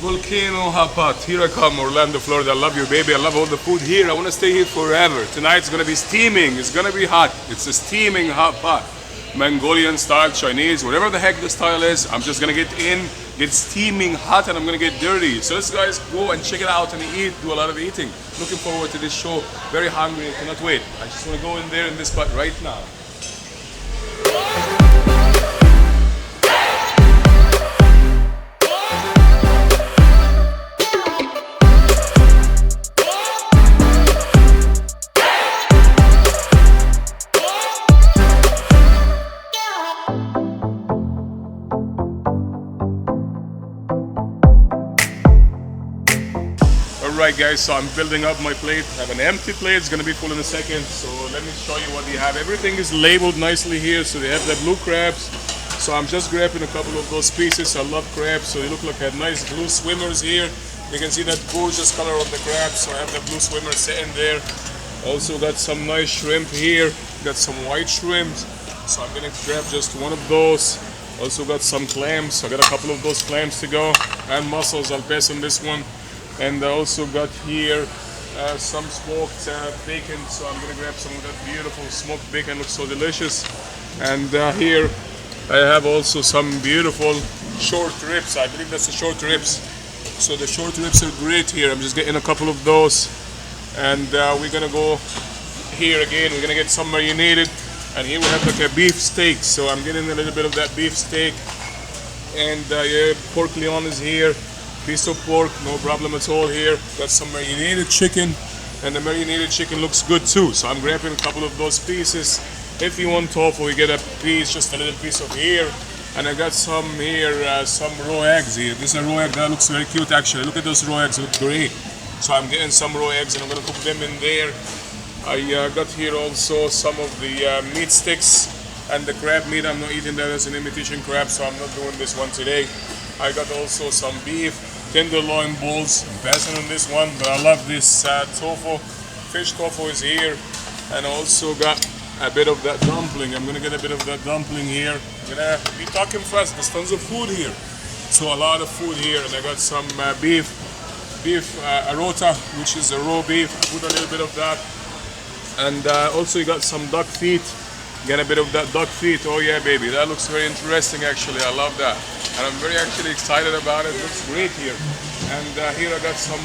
Volcano Hot Pot. Here I come, Orlando, Florida. I love you, baby. I love all the food here. I want to stay here forever. Tonight's gonna be steaming. It's gonna be hot. It's a steaming hot pot. Mongolian style, Chinese, whatever the heck the style is. I'm just gonna get in, get steaming hot, and I'm gonna get dirty. So let's guys go and check it out and eat. Do a lot of eating. Looking forward to this show. Very hungry. Cannot wait. I just want to go in there in this spot right now. Alright guys, so I'm building up my plate. I have an empty plate, it's gonna be full in a second. So let me show you what they have. Everything is labeled nicely here. So they have the blue crabs. So I'm just grabbing a couple of those pieces. I love crabs, so they look like a nice blue swimmers here. You can see that gorgeous color of the crabs. So I have the blue swimmer sitting there. Also got some nice shrimp here. Got some white shrimps. So I'm gonna grab just one of those. Also got some clams. I got a couple of those clams to go. And mussels, I'll pass on this one. And I also got here some smoked bacon, so I'm gonna grab some of that beautiful smoked bacon. Looks so delicious. And here I have also some beautiful short ribs. I believe that's the short ribs. So the short ribs are great here. I'm just getting a couple of those, and we're gonna go here again. We're gonna get some marinated, and here we have like a beef steak. So I'm getting a little bit of that beef steak, and yeah, pork Leon is here. Piece of pork, no problem at all here. Got some marinated chicken, and the marinated chicken looks good too. So I'm grabbing a couple of those pieces. If you want tofu, you get a piece, just a little piece of here. And I got some here, some raw eggs here. This is a raw egg that looks very cute actually. Look at those raw eggs, they look great. So I'm getting some raw eggs and I'm gonna cook them in there. I got here also some of the meat sticks and the crab meat. I'm not eating that as an imitation crab, so I'm not doing this one today. I got also some beef, tenderloin balls. I'm passing on this one, but I love this tofu. Fish tofu is here, and I also got a bit of that dumpling. I'm gonna get a bit of that dumpling here. I'm gonna be talking fast. There's tons of food here, so a lot of food here. And I got some beef arota, which is a raw beef. Put a little bit of that, and also you got some duck feet. Get a bit of that duck feet. Oh yeah, baby, that looks very interesting actually. I love that. And I'm very actually excited about it. It looks great here. And here I got some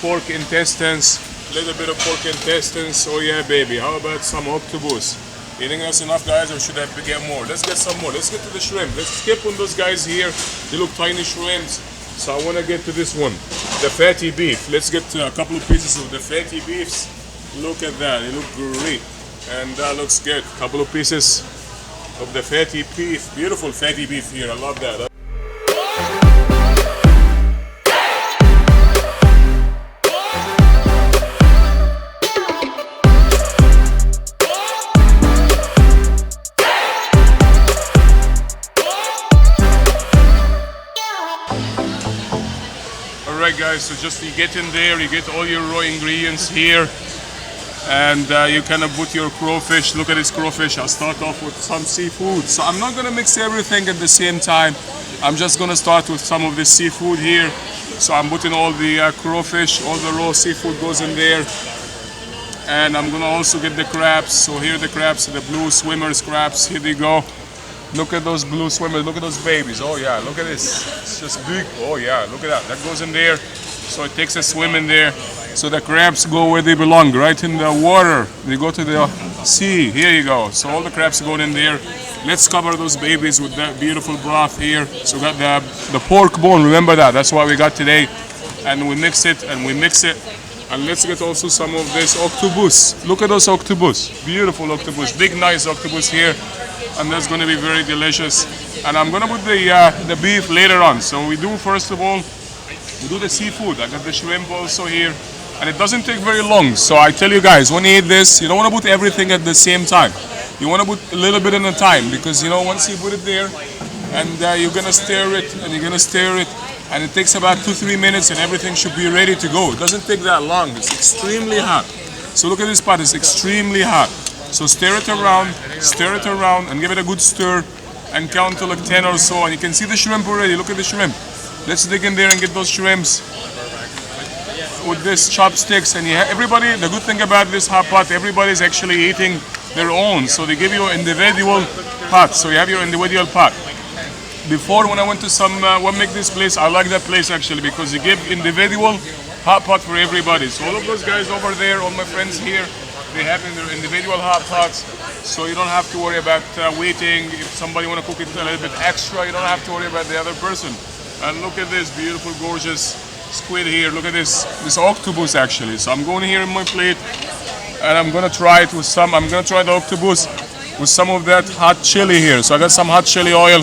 pork intestines, a little bit of pork intestines. Oh yeah, baby. How about some octopus? You think that's enough, guys, or should I get more? Let's get some more. Let's get to the shrimp. Let's skip on those guys here. They look tiny shrimps. So I want to get to this one, the fatty beef. Let's get to a couple of pieces of the fatty beefs. Look at that. They look great. And that looks good. A couple of pieces of the fatty beef. Beautiful fatty beef here. I love that. Alright guys, so just you get in there, you get all your raw ingredients here. And you kind of put your crawfish. Look at this crawfish. I'll start off with some seafood. So I'm not gonna mix everything at the same time. I'm just gonna start with some of the seafood here. So I'm putting all the crawfish, all the raw seafood goes in there. And I'm gonna also get the crabs. So here are the crabs, the blue swimmers crabs. Here they go. Look at those blue swimmers. Look at those babies. Oh yeah, look at this. It's just big. Oh yeah, look at that. That goes in there. So it takes a swim in there. So the crabs go where they belong, right in the water. They go to the sea. Here you go. So all the crabs are going in there. Let's cover those babies with that beautiful broth here. So we got the pork bone. Remember that. That's what we got today. And we mix it and we mix it. And let's get also some of this octopus. Look at those octopus. Beautiful octopus. Big, nice octopus here. And that's going to be very delicious. And I'm going to put the beef later on. So we do, first of all, we do the seafood. I got the shrimp also here. And it doesn't take very long. So I tell you guys, when you eat this, you don't want to put everything at the same time. You want to put a little bit at a time, because you know, once you put it there and you're going to stir it and you're going to stir it, and it takes about 2-3 minutes and everything should be ready to go. It doesn't take that long. It's extremely hot. So look at this pot, it's extremely hot. So stir it around and give it a good stir and count to like 10 or so. And you can see the shrimp already. Look at the shrimp. Let's dig in there and get those shrimps with this chopsticks. And everybody, the good thing about this hot pot, everybody's actually eating their own. So they give you individual pots. So you have your individual pot. Before, when I went to what make this place, I like that place actually because you give individual hot pot for everybody. So all of those guys over there, all my friends here, they have their individual hot pots. So you don't have to worry about waiting. If somebody want to cook it a little bit extra, you don't have to worry about the other person. And look at this beautiful, gorgeous squid here. Look at this octopus actually. So I'm going here in my plate and I'm gonna try it with I'm gonna try the octopus with some of that hot chili here. So I got some hot chili oil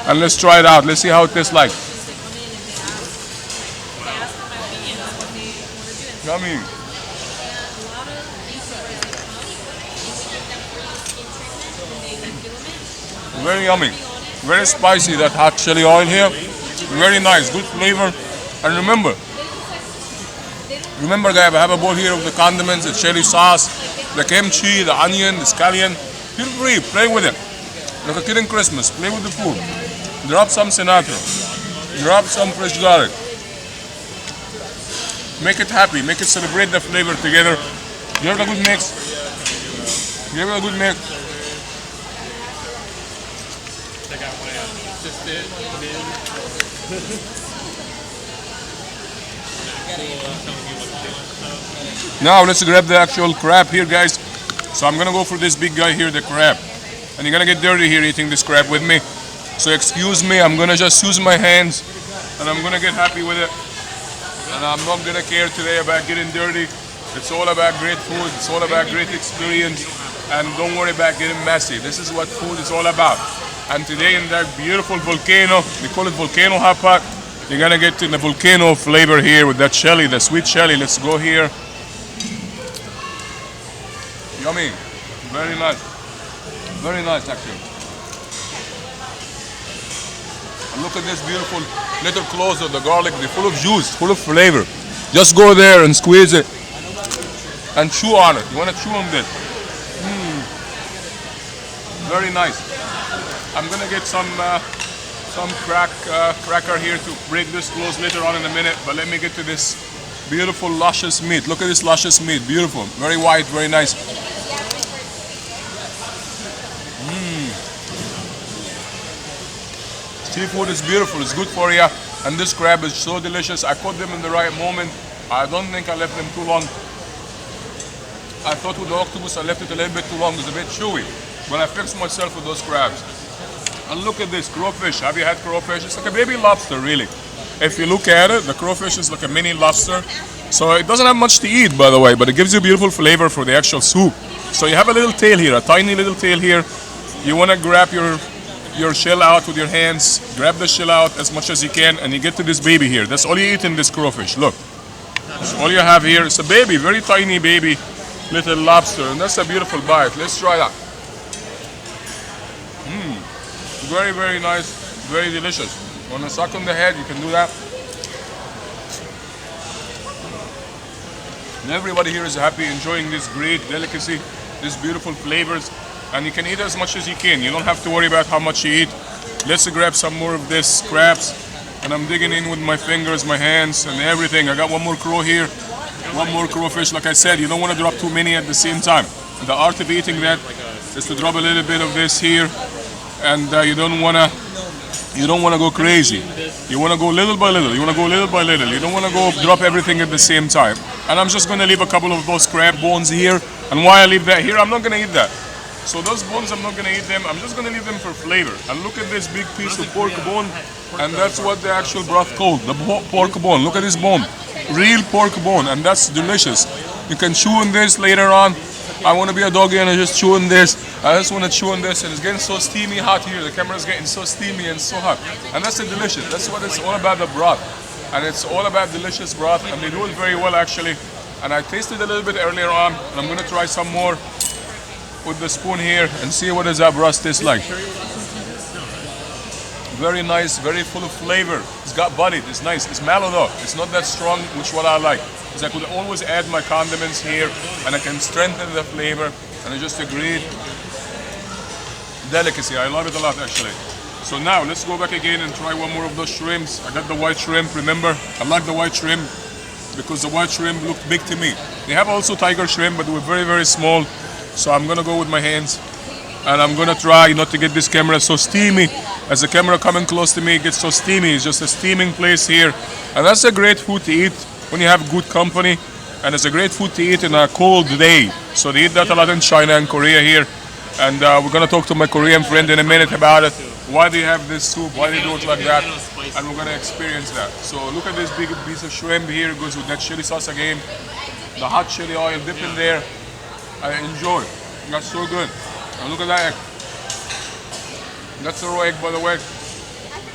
and let's try it out. Let's see how it tastes like. Yummy. Very yummy. Very spicy, that hot chili oil here. Very nice, good flavor. And remember guys, I have a bowl here of the condiments, the chili sauce, the kimchi, the onion, the scallion. Feel free, play with it. Like a kid in Christmas, play with the food. Drop some cilantro, drop some fresh garlic. Make it happy, make it celebrate the flavor together. Give it a good mix. Give it a good mix. Now let's grab the actual crab here, guys. So I'm gonna go for this big guy here, the crab. And you're gonna get dirty here eating this crab with me. So excuse me, I'm gonna just use my hands and I'm gonna get happy with it. And I'm not gonna care today about getting dirty. It's all about great food, it's all about great experience. And don't worry about getting messy. This is what food is all about. And today in that beautiful volcano, we call it Volcano Hot Pot, you're gonna get to the volcano flavor here with that chili, the sweet chili. Let's go here. Yummy, very nice. Very nice actually. And look at this beautiful little cloves of the garlic. They're full of juice, full of flavor. Just go there and squeeze it and chew on it. You want to chew on this. Very nice. I'm gonna get some cracker here to break this close later on in a minute. But let me get to this beautiful luscious meat. Look at this luscious meat, beautiful, very white, very nice. Seafood is beautiful, it's good for you, and this crab is so delicious. I caught them in the right moment. I don't think I left them too long. I thought with the octopus I left it a little bit too long, it's a bit chewy. But I fixed myself with those crabs. And look at this crawfish. Have you had crawfish? It's like a baby lobster, really. If you look at it, the crawfish is like a mini lobster. So it doesn't have much to eat, by the way, but it gives you beautiful flavor for the actual soup. So you have a little tail here, a tiny little tail here. You want to grab your shell out with your hands, grab the shell out as much as you can, and you get to this baby here. That's all you eat in this crawfish. Look, that's all you have here. It's a baby, very tiny baby, little lobster, and that's a beautiful bite. Let's try that. Very, very nice, very delicious. Want to suck on the head, you can do that. And everybody here is happy, enjoying this great delicacy, these beautiful flavors. And you can eat as much as you can. You don't have to worry about how much you eat. Let's grab some more of this crabs. And I'm digging in with my fingers, my hands, and everything. I got one more crow here, one more crawfish. Like I said, you don't want to drop too many at the same time. The art of eating that is to drop a little bit of this here, and you don't want to go crazy. You want to go little by little. You want to go little by little. You don't want to go drop everything at the same time. And I'm just going to leave a couple of those crab bones here. And why I leave that here, I'm not going to eat that. So those bones, I'm not going to eat them. I'm just going to leave them for flavor. And look at this big piece of pork bone. And that's what the actual broth called, the pork bone. Look at this bone, real pork bone, and that's delicious. You can chew on this later on. I want to be a doggy and I just chew on this. I just want to chew on this, and it's getting so steamy hot here. The camera's getting so steamy and so hot. And that's delicious. That's what it's all about, the broth. And it's all about delicious broth, and they do it very well actually. And I tasted a little bit earlier on, and I'm going to try some more with the spoon here and see what does that broth taste like. Very nice, very full of flavor. It's got body, it's nice. It's mellow though. It's not that strong, which what I like. Because I could always add my condiments here and I can strengthen the flavor, and it's just a great delicacy. I love it a lot actually. So now let's go back again and try one more of those shrimps. I got the white shrimp, remember? I like the white shrimp because the white shrimp looked big to me. They have also tiger shrimp, but they were very, very small. So I'm gonna go with my hands and I'm gonna try not to get this camera so steamy. As the camera coming close to me, it gets so steamy. It's just a steaming place here. And that's a great food to eat when you have good company. And it's a great food to eat in a cold day. So they eat that a lot in China and Korea here. And we're gonna talk to my Korean friend in a minute about it. Why they have this soup, why they do it like that. And we're gonna experience that. So look at this big piece of shrimp here. It goes with that chili sauce again. The hot chili oil dipped in there. I enjoy. That's so good. And look at that egg. That's a raw egg, by the way.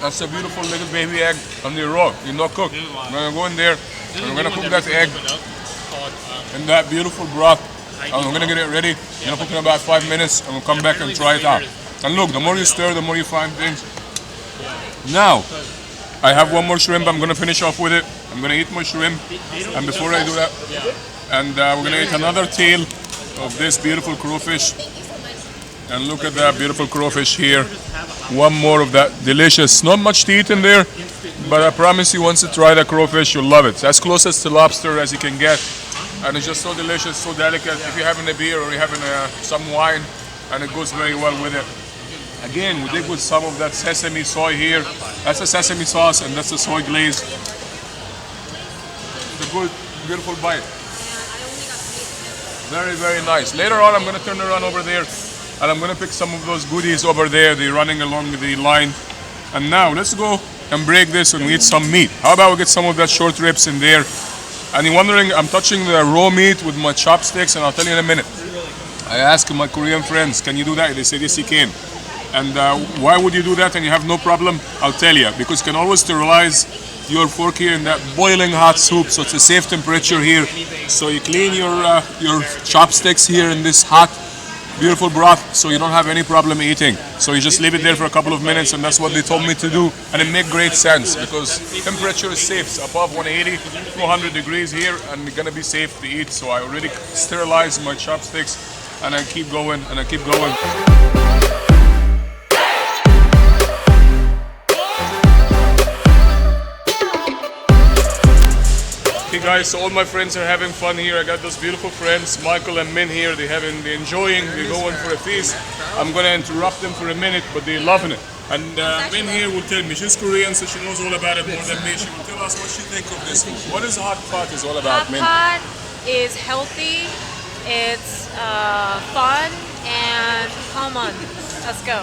That's a beautiful little baby egg, and they're raw. They're not cooked. I'm gonna go in there and we're gonna cook that egg in that beautiful broth. And we're gonna get it ready. We're gonna cook in about 5 minutes, and we'll come back and try it out. And look, the more you stir, the more you find things. Now, I have one more shrimp. I'm gonna finish off with it. I'm gonna eat my shrimp, and before I do that, and we're gonna eat another tail of this beautiful crawfish. And look at that beautiful crawfish here. One more of that delicious. Not much to eat in there, but I promise you, once you try the crawfish, you'll love it. It's as close as to lobster as you can get. And it's just so delicious, so delicate. If you're having a beer or you're having some wine, and it goes very well with it. Again, we did with some of that sesame soy here. That's the sesame sauce and that's the soy glaze. It's a good, beautiful bite. Very, very nice. Later on, I'm gonna turn around over there and I'm gonna pick some of those goodies over there. They're running along the line. And now let's go and break this and we eat some meat. How about we get some of that short ribs in there? And you're wondering, I'm touching the raw meat with my chopsticks, and I'll tell you in a minute. I asked my Korean friends, can you do that? They said, yes, you can. And why would you do that and you have no problem? I'll tell you, because you can always sterilize your fork here in that boiling hot soup, so it's a safe temperature here. So you clean your chopsticks here in this hot, beautiful broth, so you don't have any problem eating. So you just leave it there for a couple of minutes, and that's what they told me to do. And it makes great sense because temperature is safe. It's above 180, 200 degrees here, and it's gonna be safe to eat. So I already sterilized my chopsticks, and I keep going, and I keep going. Hey guys, so all my friends are having fun here. I got those beautiful friends, Michael and Min here. They're enjoying, they're going for a feast. I'm gonna interrupt them for a minute, but they're loving it. And Min here will tell me, she's Korean, so she knows all about it more than me. She will tell us what she thinks of this. What is hot pot is all about, Min? Hot pot is healthy, it's fun, and come on, let's go.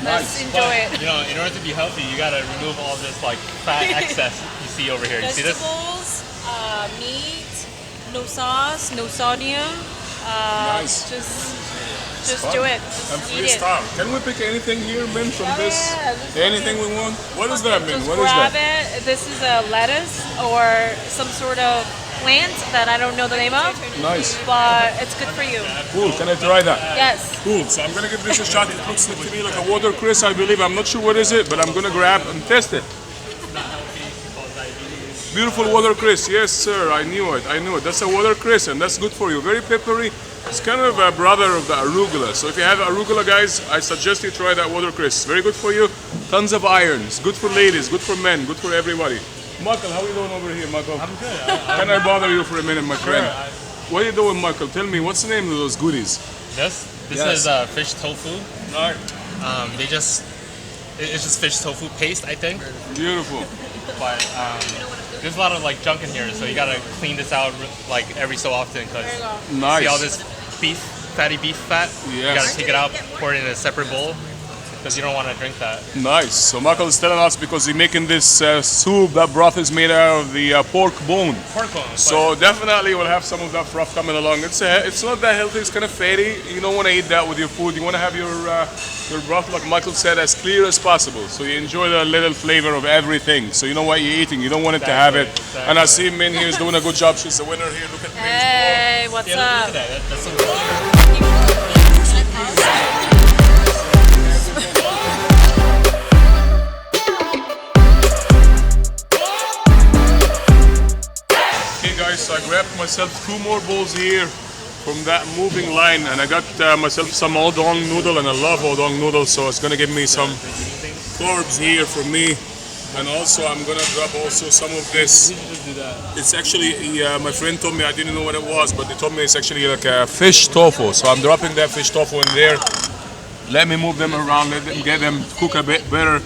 Let's enjoy it. You know, in order to be healthy, you gotta remove all this like fat excess you see over here. You see this? Vegetables, meat, no sauce, no sodium. Nice. Just do it. And Just eat it. freestyle. Can we pick anything here, Min, from this? Yeah, Anything we want? What is that, Min? Just What is grab that? it. This is a lettuce or some sort of plant that I don't know the name of. Nice. But it's good for you. Cool. Can I try that? Yes. Cool. So I'm gonna give this a shot. It looks like to me like a watercress, I believe. I'm not sure what is it, but I'm gonna grab and test it. Beautiful watercress. Yes, sir. I knew it. That's a watercress, and that's good for you. Very peppery. It's kind of a brother of the arugula. So if you have arugula, guys, I suggest you try that watercress. Very good for you. Tons of iron. It's good for ladies, good for men, good for everybody. Michael, how are you doing over here, Michael? I'm good. Can I bother you for a minute, my friend? Sure, What are you doing, Michael? Tell me, what's the name of those goodies? This Yes. is fish tofu. All right. It's just fish tofu paste, I think. Beautiful. But there's a lot of like junk in here, so you gotta clean this out like every so often because Nice. see all this fatty beef fat. You Yes. gotta take it out, pour it in a separate bowl because you don't want to drink that. Nice. So Michael is telling us because he's making this soup, that broth is made out of the pork bone. Pork bones. So definitely we'll have some of that froth coming along. It's not that healthy. It's kind of fatty. You don't want to eat that with your food. You want to have your broth, like Michael said, as clear as possible. So you enjoy the little flavor of everything. So you know what you're eating. You don't want it to have it. Exactly. And I see Min here is doing a good job. She's the winner here. Look at Min's Hey, what's yeah, look up? at that. That's some Okay guys, so I grabbed myself 2 more bowls here from that moving line, and I got myself some udon noodle, and I love udon noodles, so it's gonna give me some carbs here for me. And also I'm gonna drop also some of this. It's actually, my friend told me, I didn't know what it was, but they told me it's actually like a fish tofu. So I'm dropping that fish tofu in there. Let me move them around, let them get them cook a bit better.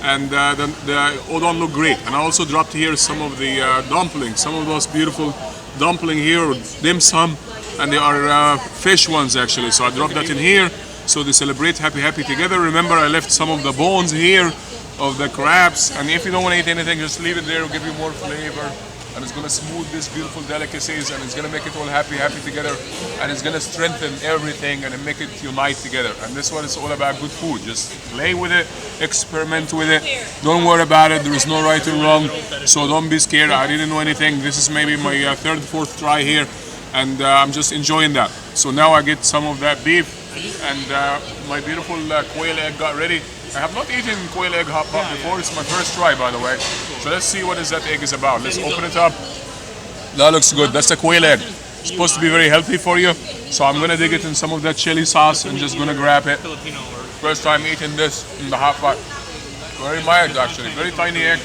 And the udon look great. And I also dropped here some of the dumplings, some of those beautiful dumpling here, dim sum, and they are fish ones actually. So I dropped that in here. So they celebrate happy together. Remember, I left some of the bones here of the crabs, and if you don't want to eat anything, just leave it there. It'll give you more flavor, and it's gonna smooth these beautiful delicacies, and it's gonna make it all happy together, and it's gonna strengthen everything and make it unite together. And this one is all about good food. Just play with it, experiment with it. Don't worry about it. There is no right or wrong, so don't be scared. I didn't know anything. This is maybe my third, fourth try here, and I'm just enjoying that. So now I get some of that beef, and my beautiful quail egg got ready. I have not eaten quail egg hot pot before. It's my first try, by the way. So let's see what that egg is about. Let's open it up. That looks good. That's a quail egg. It's supposed to be very healthy for you. So I'm gonna dig it in some of that chili sauce and just gonna grab it. First time eating this in the hot pot. Very mild actually. Very tiny egg.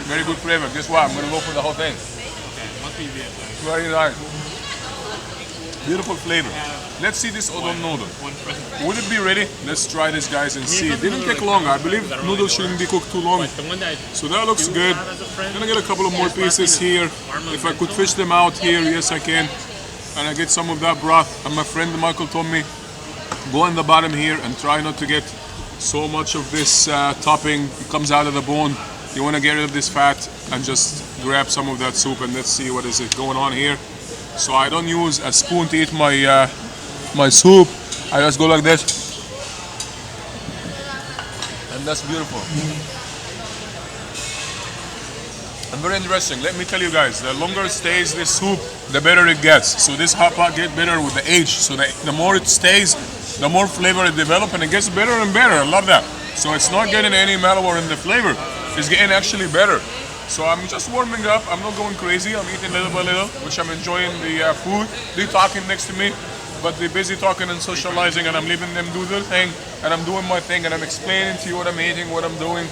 Very good flavor. Guess what? I'm gonna go for the whole thing. Very nice. Beautiful flavor. Let's see this udon noodle. Would it be ready? Let's try this, guys, and see. It didn't take long. I believe noodles shouldn't be cooked too long. So that looks good. I'm gonna get a couple of more pieces here. If I could fish them out here, yes I can. And I get some of that broth. And my friend Michael told me, go on the bottom here and try not to get so much of this topping. It comes out of the bone. You wanna get rid of this fat and just grab some of that soup, and let's see what is it going on here. So I don't use a spoon to eat my my soup. I just go like this, and that's beautiful. And very interesting. Let me tell you guys, the longer it stays this soup, the better it gets. So this hot pot gets better with the age. So the more it stays, the more flavor it develops, and it gets better and better. I love that. So it's not getting any mellower in the flavor. It's getting actually better. So I'm just warming up. I'm not going crazy. I'm eating little by little, which I'm enjoying the food. They're talking next to me, but they're busy talking and socializing, and I'm leaving them do their thing, and I'm doing my thing, and I'm explaining to you what I'm eating, what I'm doing,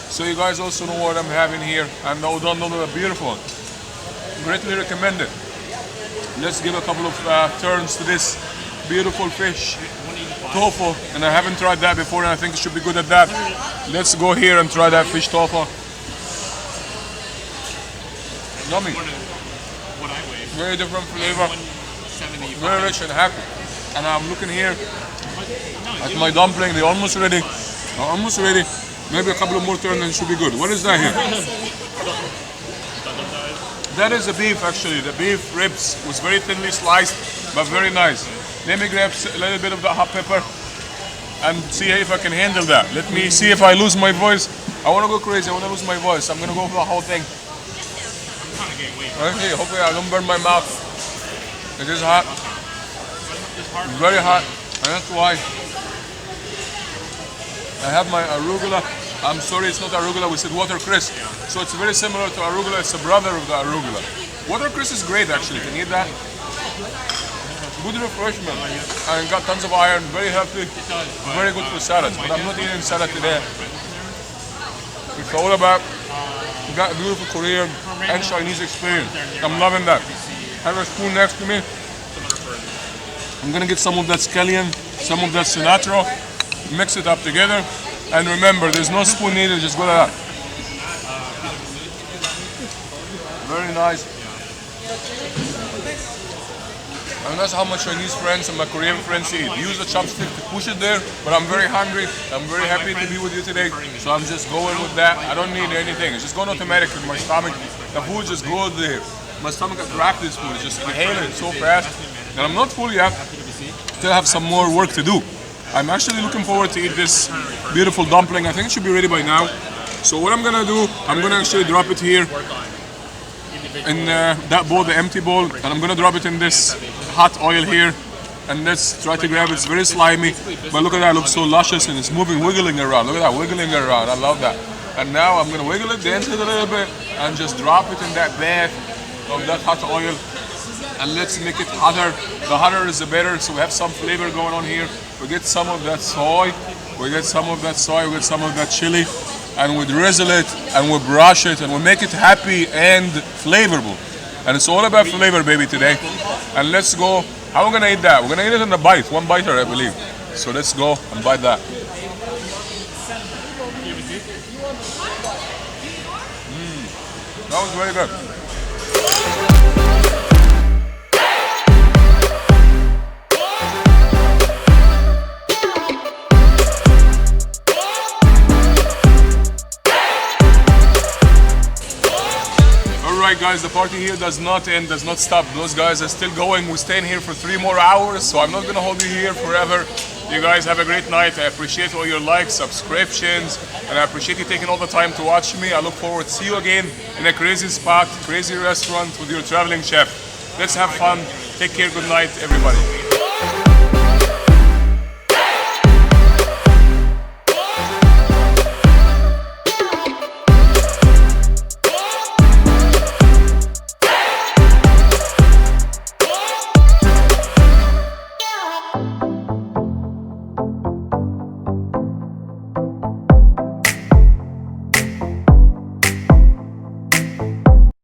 so you guys also know what I'm having here. And the udon noodles are beautiful. Greatly recommended. Let's give a couple of turns to this beautiful fish tofu, and I haven't tried that before, and I think it should be good at that. Let's go here and try that fish tofu. Yummy. Very different flavor. Very rich and happy. And I'm looking here at my dumpling. They're almost ready. Almost ready. Maybe a couple of more turns and it should be good. What is that here? That is the beef actually. The beef ribs was very thinly sliced, but very nice. Let me grab a little bit of the hot pepper and see if I can handle that. Let me see if I lose my voice. I want to go crazy. I want to lose my voice. I'm going to go for the whole thing. Okay, hopefully I don't burn my mouth. It is hot. It's very hot, and that's why I have my arugula. I'm sorry, it's not arugula, we said watercress. So it's very similar to arugula. It's a brother of the arugula. Watercress is great actually. Can you eat that? Good refreshment. And got tons of iron, very healthy, very good for salads. But I'm not eating salad today. It's all about got beautiful Korean and Chinese experience. I'm loving that. Have a spoon next to me. I'm gonna get some of that scallion, some of that cilantro, mix it up together. And remember, there's no spoon needed, just go like that. Very nice. And that's how my Chinese friends and my Korean friends eat. Use the chopstick to push it there, but I'm very hungry. I'm very happy to be with you today. So I'm just going with that. I don't need anything. It's just going automatic in my stomach. The food just goes there. My stomach attracts this food. It's just inhaling it so fast. And I'm not full yet. Still have some more work to do. I'm actually looking forward to eat this beautiful dumpling. I think it should be ready by now. So what I'm gonna do, I'm gonna actually drop it here in that bowl, the empty bowl, and I'm gonna drop it in this hot oil here, and let's try to grab it. It's very slimy, but look at that, it looks so luscious, and it's moving, wiggling around. Look at that, wiggling around. I love that. And now I'm gonna wiggle it, dance it a little bit, and just drop it in that bath of that hot oil, and let's make it hotter. The hotter is the better, so we have some flavor going on here. We get some of that soy We get some of that soy, we get some of that chili, and we drizzle it, and we brush it, and we make it happy and flavorful. And it's all about flavor, baby, today. And let's go. How are we gonna eat that? We're gonna eat it in a bite, one biter, I believe. So let's go and bite that. That was very good. Alright guys, the party here does not end, does not stop. Those guys are still going. We're staying here for 3 more hours, so I'm not gonna hold you here forever. You guys have a great night. I appreciate all your likes, subscriptions, and I appreciate you taking all the time to watch me. I look forward to see you again in a crazy spot, crazy restaurant with your traveling chef. Let's have fun. Take care. Good night, everybody.